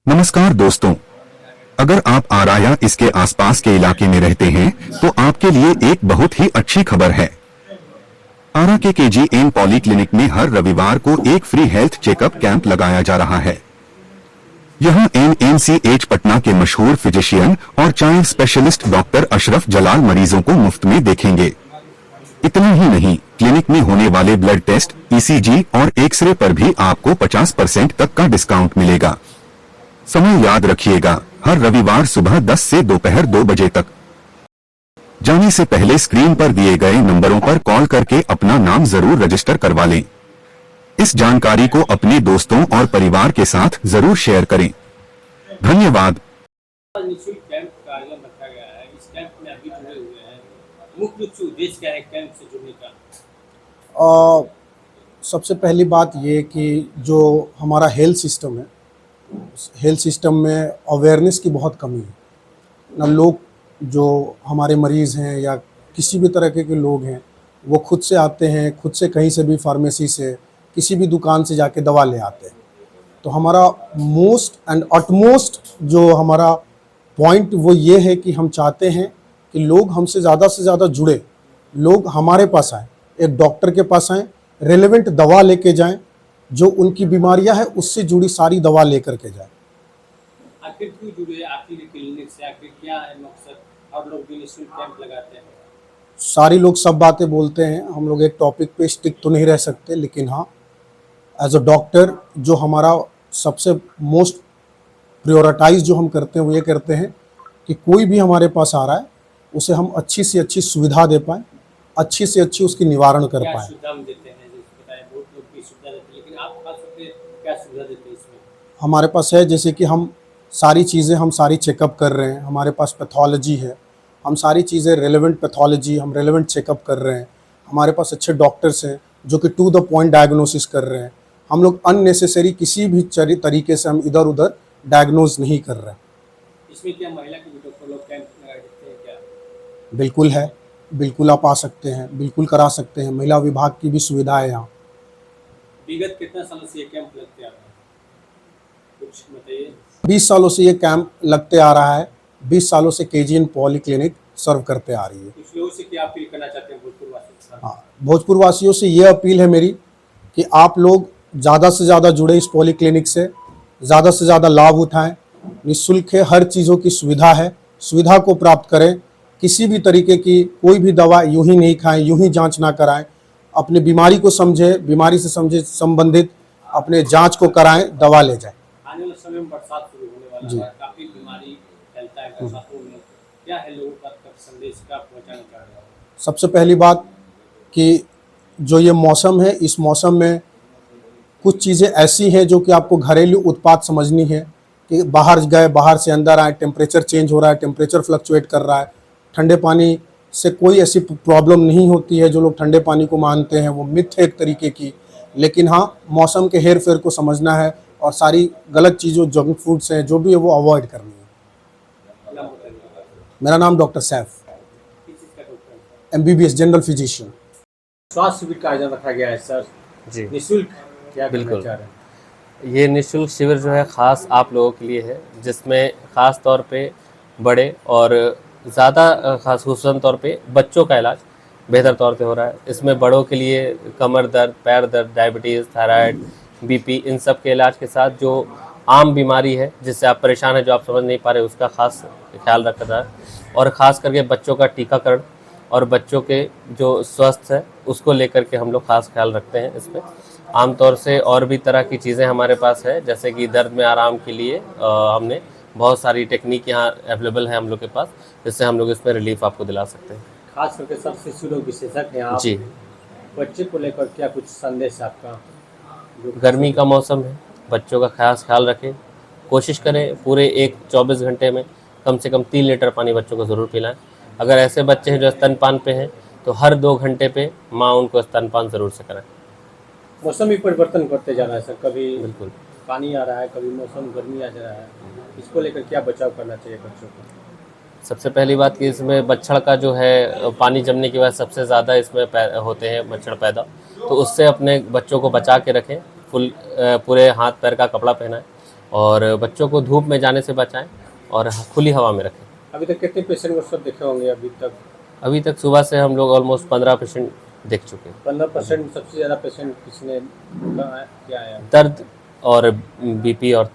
नमस्कार दोस्तों, अगर आप आरा या इसके आसपास के इलाके में रहते हैं तो आपके लिए एक बहुत ही अच्छी खबर है। आरा के KGN पॉलीक्लिनिक में हर रविवार को एक फ्री हेल्थ चेकअप कैंप लगाया जा रहा है। यहां NMCH पटना के मशहूर फिजिशियन और चाइल्ड स्पेशलिस्ट डॉक्टर अशरफ जलाल मरीजों को मुफ्त में देखेंगे। इतना ही नहीं, क्लिनिक में होने वाले ब्लड टेस्ट, ECG और एक्सरे पर भी आपको 50% तक का डिस्काउंट मिलेगा। समय याद रखिएगा, हर रविवार सुबह 10 से दोपहर 2 बजे तक। जाने से पहले स्क्रीन पर दिए गए नंबरों पर कॉल करके अपना नाम जरूर रजिस्टर करवा लें। इस जानकारी को अपने दोस्तों और परिवार के साथ जरूर शेयर करें। धन्यवाद। निःशुल्क कैंप का आयोजन रखा गया है। इस कैंप में अभी जुड़े हुए हैं, मुख्य रूप से उद्देश्य क्या है कैंप से जुड़ने का? सबसे पहली बात ये कि जो हमारा हेल्थ सिस्टम है, हेल्थ सिस्टम में अवेयरनेस की बहुत कमी है ना। लोग जो हमारे मरीज़ हैं या किसी भी तरह के लोग हैं, वो खुद से आते हैं, खुद से कहीं से भी फार्मेसी से किसी भी दुकान से जाके दवा ले आते हैं। तो हमारा मोस्ट एंड अटमोस्ट जो हमारा पॉइंट वो ये है कि हम चाहते हैं कि लोग हमसे ज़्यादा से ज़्यादा जुड़े, लोग हमारे पास आएँ, एक डॉक्टर के पास आएँ, रेलेवेंट दवा लेके जाएं, जो उनकी बीमारियां हैं उससे जुड़ी सारी दवा लेकर के जाएं। आखिर क्यों जुड़े आपकी क्लिनिक से? आखिर क्या है मकसद? और लोग भी निःशुल्क कैंप लगाते हैं। सारी लोग सब बातें बोलते हैं, हम लोग एक टॉपिक पे स्टिक तो नहीं रह सकते, लेकिन हाँ, एज अ डॉक्टर जो हमारा सबसे मोस्ट प्रायोरिटाइज जो हम करते हैं वो ये करते हैं कि कोई भी हमारे पास आ रहा है उसे हम अच्छी से अच्छी सुविधा दे पाएँ, अच्छी से अच्छी उसकी निवारण कर पाएँ। सुविधा हम देते हैं, जैसे बताया बहुत लोग की सुविधा देते हैं, लेकिन आप खास करके क्या सुविधा देते हैं इसमें? हमारे पास है जैसे कि हम सारी चेकअप कर रहे हैं, हमारे पास पैथोलॉजी है, हम सारी चीज़ें रेलेवेंट पैथोलॉजी, हम रेलेवेंट चेकअप कर रहे हैं। हमारे पास अच्छे डॉक्टर्स हैं जो कि टू द पॉइंट डायग्नोसिस कर रहे हैं। हम लोग अननेसेसरी किसी भी तरीके से हम इधर उधर डायग्नोज नहीं कर रहे हैं। इसमें क्या महिला के भी डॉक्टर लोग कैंप लगा देते हैं क्या? बिल्कुल है, बिल्कुल आप आ सकते हैं, बिल्कुल करा सकते हैं। महिला विभाग की भी सुविधा है यहाँ। विगत कितने सालों से ये कैंप लगते आ रहा है, कुछ बताइए। 20 सालों से ये कैंप लगते आ रहा है। 20 सालों से KGN पॉलीक्लिनिक सर्व करते आ रही है। कुछ लोगों से क्या अपील करना चाहते हैं भोजपुर वासियों? हाँ, भोजपुर वासियों से ये अपील है मेरी कि आप लोग ज़्यादा से ज़्यादा जुड़े इस पॉलीक्लिनिक से, ज़्यादा से ज़्यादा लाभ उठाएं। निःशुल्क है, हर चीज़ों की सुविधा है, सुविधा को प्राप्त करें। किसी भी तरीके की कोई भी दवा यूं ही नहीं खाएं, यूं ही जांच ना कराएं। अपने बीमारी को समझें, बीमारी से संबंधित अपने जांच को कराएं, दवा ले जाएं। आने वाले समय में बरसात शुरू होने वाला है, काफी बीमारी फैलता है बरसातों में, क्या है लोगों का संदेश क्या पहुंचाना चाह रहे हैं? सबसे पहली बात कि जो ये मौसम है, इस मौसम में कुछ चीज़ें ऐसी हैं जो कि आपको घरेलू उत्पाद समझनी है कि बाहर गए, बाहर से अंदर आए, टेम्परेचर चेंज हो रहा है, टेम्परेचर फ्लक्चुएट कर रहा है। ठंडे पानी से कोई ऐसी प्रॉब्लम नहीं होती है। जो लोग ठंडे पानी को मानते हैं वो मिथ है एक तरीके की, लेकिन हाँ, मौसम के हेर फेर को समझना है और सारी गलत चीज़ों, जंक फूड्स हैं जो भी है वो अवॉइड करनी है। मेरा नाम doctor Saif, MBBS general physician. स्वास्थ्य शिविर का आयोजन रखा गया है सर जी निःशुल्क, क्या बिल्कुल। चाह रहे हैं? ये निःशुल्क शिविर जो है ख़ास आप लोगों के लिए है, जिसमें ख़ास तौर पे बड़े और ज़्यादा ख़ुसूसन तौर पे बच्चों का इलाज बेहतर तौर पे हो रहा है। इसमें बड़ों के लिए कमर दर्द, पैर दर्द, डायबिटीज़, थायराइड, BP इन सब के इलाज के साथ जो आम बीमारी है जिससे आप परेशान हैं, जो आप समझ नहीं पा रहे, उसका ख़ास ख्याल रखा जाए। और ख़ास करके बच्चों का टीकाकरण और बच्चों के जो स्वास्थ्य है उसको लेकर के हम लोग ख़ास ख्याल रखते हैं। इसमें आमतौर से और भी तरह की चीज़ें हमारे पास है, जैसे कि दर्द में आराम के लिए हमने बहुत सारी टेक्निक यहाँ अवेलेबल है हम लोग के पास, जिससे हम लोग इसमें रिलीफ आपको दिला सकते हैं। खास करके सब शिशु रोग विशेषज्ञ हैं आप, जी, बच्चे को लेकर क्या कुछ संदेश है आपका? गर्मी का मौसम है, बच्चों का खास ख्याल रखें। कोशिश करें पूरे 24 घंटे में कम से कम 3 लीटर पानी बच्चों को ज़रूर पिलाएं। अगर ऐसे बच्चे हैं जो स्तनपान पे हैं तो हर 2 घंटे पे माँ उनको स्तनपान ज़रूर से कराएं। मौसम भी परिवर्तन करते जा रहा है सर, कभी बिल्कुल पानी आ रहा है, कभी मौसम गर्मी आ जा रहा है, इसको लेकर क्या बचाव करना चाहिए बच्चों को? सबसे पहली बात कि इसमें मच्छर का जो है पानी जमने की वजह सबसे ज़्यादा इसमें होते हैं मच्छर पैदा, तो उससे अपने बच्चों को बचा के रखें। पूरे हाथ पैर का कपड़ा पहनाएं और बच्चों को धूप में जाने से बचाएं और खुली हवा में रखें। अभी तक कितने पेशेंट को सब देखे होंगे अभी तक सुबह से हम लोग ऑलमोस्ट 15 पेशेंट देख चुके हैं। 15% सबसे ज़्यादा पेशेंट किसने क्या आया? दर्द और बीपी और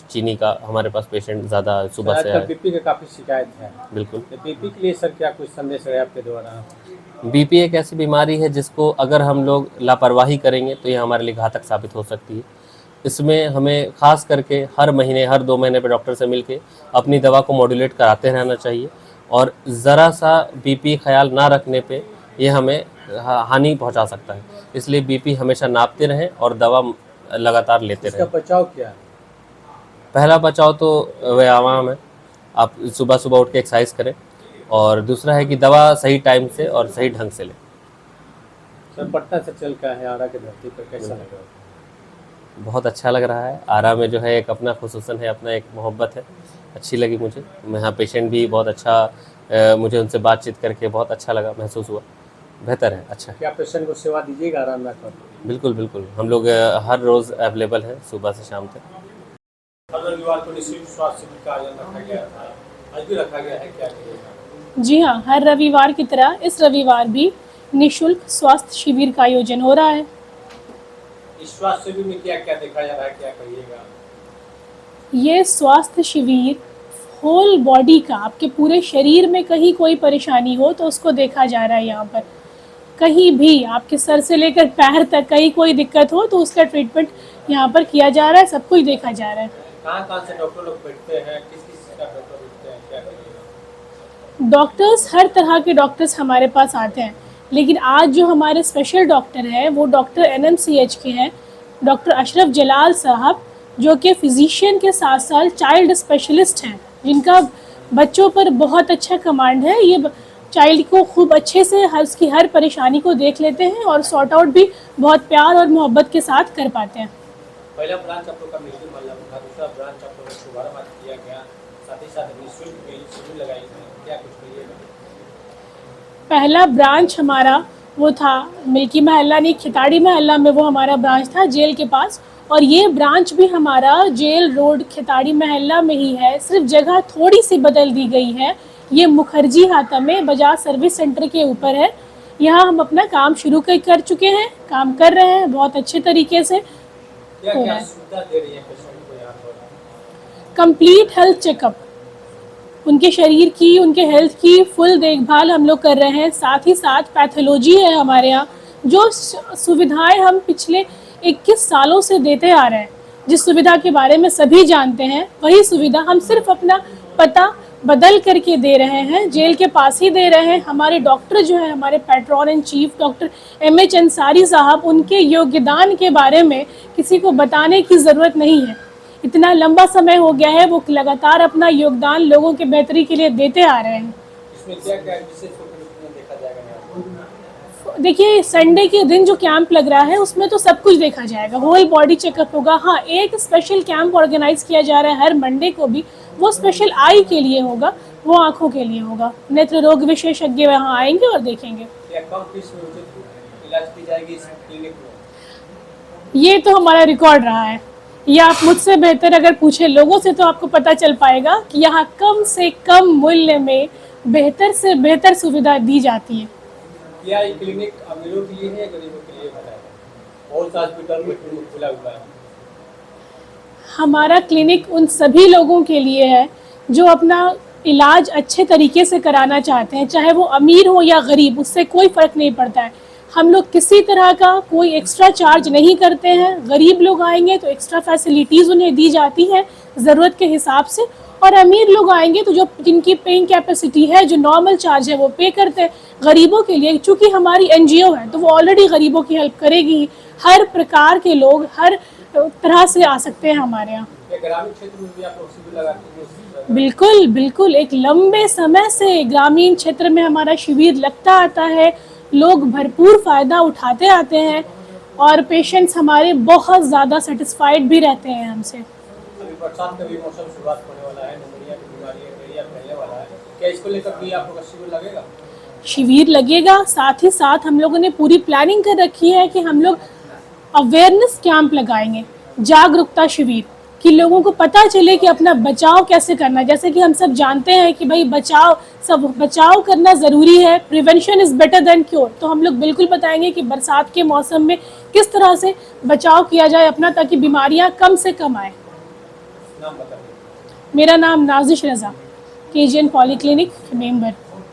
चीनी का हमारे पास पेशेंट ज़्यादा सुबह से आए। बीपी की काफ़ी शिकायत है। बिल्कुल। तो बीपी के लिए सर क्या कुछ संदेश है आपके द्वारा? बीपी एक ऐसी बीमारी है जिसको अगर हम लोग लापरवाही करेंगे तो ये हमारे लिए घातक साबित हो सकती है। इसमें हमें खास करके हर महीने हर 2 महीने पे डॉक्टर से मिलके अपनी दवा को मॉड्यूलेट कराते रहना चाहिए और ज़रा सा बीपी ख्याल ना रखने पे ये हमें हानि पहुंचा सकता है। इसलिए बीपी हमेशा नापते रहें और दवा लगातार लेते इसका रहें। बचाव क्या है? पहला बचाव तो व्यायाम है, आप सुबह सुबह उठ के एक्सरसाइज करें और दूसरा है कि दवा सही टाइम से और सही ढंग से लें। सर पटना से चल का है आरा की धरती पर कैसा लग रहा है? बहुत अच्छा लग रहा है। आरा में जो है एक अपना खुसूसन है, अपना एक मोहब्बत है, अच्छी लगी मुझे। यहाँ पेशेंट भी बहुत अच्छा, मुझे उनसे बातचीत करके बहुत अच्छा लगा, महसूस हुआ बेहतर है, अच्छा है। क्या पेशेंट को सेवा दीजिएगा आराम में? बिल्कुल बिल्कुल, हम लोग हर रोज़ अवेलेबल हैं सुबह से शाम तक। हर रविवार को निःशुल्क स्वास्थ्य शिविर का आयोजन रखा गया था, आज भी रखा गया है, क्या करिएगा? जी हाँ, हर रविवार की तरह इस रविवार भी निःशुल्क स्वास्थ्य शिविर का आयोजन हो रहा है। इस स्वास्थ्य शिविर में क्या क्या देखा जा रहा है, क्या करिएगा? ये स्वास्थ्य शिविर होल बॉडी का, आपके पूरे शरीर में कहीं कोई परेशानी हो तो उसको देखा जा रहा है। यहाँ पर कहीं भी आपके सर से लेकर पैर तक कहीं कोई दिक्कत हो तो उसका ट्रीटमेंट यहाँ पर किया जा रहा है, सब कुछ देखा जा रहा है। कहाँ से डॉक्टर लोग बैठते हैं, किस किस का डॉक्टर बैठते हैं, क्या करिएगा? डॉक्टर्स, हर तरह के डॉक्टर्स हमारे पास आते हैं, लेकिन आज जो हमारे स्पेशल डॉक्टर हैं वो डॉक्टर NMCH के हैं, डॉक्टर अशरफ जलाल साहब, जो कि फिजिशियन के साथ साथ चाइल्ड स्पेशलिस्ट हैं, जिनका बच्चों पर बहुत अच्छा कमांड है। ये चाइल्ड को खूब अच्छे से उसकी हर परेशानी को देख लेते हैं और सॉर्ट आउट भी बहुत प्यार और मोहब्बत के साथ कर पाते हैं। पहला ब्रांच आप लोग का मिलकर मोहल्ला में था, दूसरा ब्रांच आप लोग का शुभारंभ किया गया, साथ ही साथ निःशुल्क शिविर लगाई गई, क्या कुछ करिएगा? पहला ब्रांच हमारा वो था मिल्की महल्ला नहीं, खिताड़ी महल्ला में, वो हमारा ब्रांच था जेल के पास, और ये ब्रांच भी हमारा जेल रोड खिताड़ी महल्ला में ही है, सिर्फ जगह थोड़ी सी बदल दी गई है। ये मुखर्जी हाता में बजाज सर्विस सेंटर के ऊपर है। यहाँ हम अपना काम शुरू कर चुके हैं, काम कर रहे हैं बहुत अच्छे तरीके से। क्या क्या सुविधा दे रही है पेशेंट को यहाँ पर? कंप्लीट हेल्थ चेकअप, उनके शरीर की, उनके हेल्थ की फुल देखभाल हम लोग कर रहे हैं। साथ ही साथ पैथोलॉजी है हमारे यहाँ, जो सुविधाएं हम पिछले 21 सालों से देते आ रहे हैं, जिस सुविधा के बारे में सभी जानते हैं, वही सुविधा हम सिर्फ अपना पता बदल करके दे रहे हैं, जेल के पास ही दे रहे हैं। हमारे डॉक्टर जो है, हमारे patron in chief doctor MH Ansari साहब, उनके योगदान के बारे में किसी को बताने की ज़रूरत नहीं है। इतना लंबा समय हो गया है, वो लगातार अपना योगदान लोगों के बेहतरी के लिए देते आ रहे हैं। इसमें क्या क्या विशेष रूप में देखा जाएगा यहाँ पर? देखिए, संडे के दिन जो कैंप लग रहा है उसमें तो सब कुछ देखा जाएगा, होल बॉडी चेकअप होगा। हाँ, एक स्पेशल कैंप ऑर्गेनाइज किया जा रहा है हर मंडे को भी, वो स्पेशल आई के लिए होगा, वो आँखों के लिए होगा। नेत्र रोग विशेषज्ञ वहाँ आएंगे और देखेंगे। क्या कम फीस में उचित इलाज की जाएगी इस क्लिनिक में? ये तो हमारा रिकॉर्ड रहा है। ये आप मुझसे बेहतर अगर पूछे लोगों से तो आपको पता चल पाएगा कि यहाँ कम से कम मूल्य में बेहतर से बेहतर सुविधा दी जाती है। क्या ये क्लिनिक अमीरों के लिए है या गरीबों के लिए बताया? और हॉस्पिटल में क्लिनिक खुला हुआ है। हमारा क्लिनिक उन सभी लोगों के लिए है जो अपना इलाज अच्छे तरीके से कराना चाहते हैं, चाहे वो अमीर हो या गरीब, उससे कोई फ़र्क नहीं पड़ता है। हम लोग किसी तरह का कोई एक्स्ट्रा चार्ज नहीं करते हैं। गरीब लोग आएंगे तो एक्स्ट्रा फैसिलिटीज़ उन्हें दी जाती है ज़रूरत के हिसाब से, और अमीर लोग आएंगे तो जो जिनकी पेइंग कैपेसिटी है, जो नॉर्मल चार्ज है, वो पे करते हैं। गरीबों के लिए, चूँकि हमारी NGO है तो वो ऑलरेडी गरीबों की हेल्प करेगी। हर प्रकार के लोग हर तरह से आ सकते हैं हमारे यहाँ। ग्रामीण क्षेत्र में भी आप लोग शिविर लगाते हैं? बिल्कुल बिल्कुल, एक लंबे समय से ग्रामीण क्षेत्र में हमारा शिविर लगता आता है, लोग भरपूर फ़ायदा उठाते आते हैं और पेशेंट्स हमारे बहुत ज़्यादा सेटिस्फाइड भी रहते हैं हमसे। अभी बरसात का भी मौसम शुरुआत होने वाला है, निमोनिया की बीमारी डायरिया फैलने वाला है, क्या इसको लेकर भी आप लोग का शिविर लगेगा? शिविर लगेगा, साथ ही साथ हम लोगों ने पूरी प्लानिंग कर रखी है कि हम लोग अवेयरनेस कैंप लगाएंगे, जागरूकता शिविर, कि लोगों को पता चले कि अपना बचाव कैसे करना है। जैसे कि हम सब जानते हैं कि भाई बचाव करना ज़रूरी है, prevention is better than cure. तो हम लोग बिल्कुल बताएंगे कि बरसात के मौसम में किस तरह से बचाव किया जाए अपना, ताकि बीमारियां कम से कम आए। नाम बताइए। मेरा नाम नाजिश रज़ा, KGN पॉलीक्लिनिक मेंबर।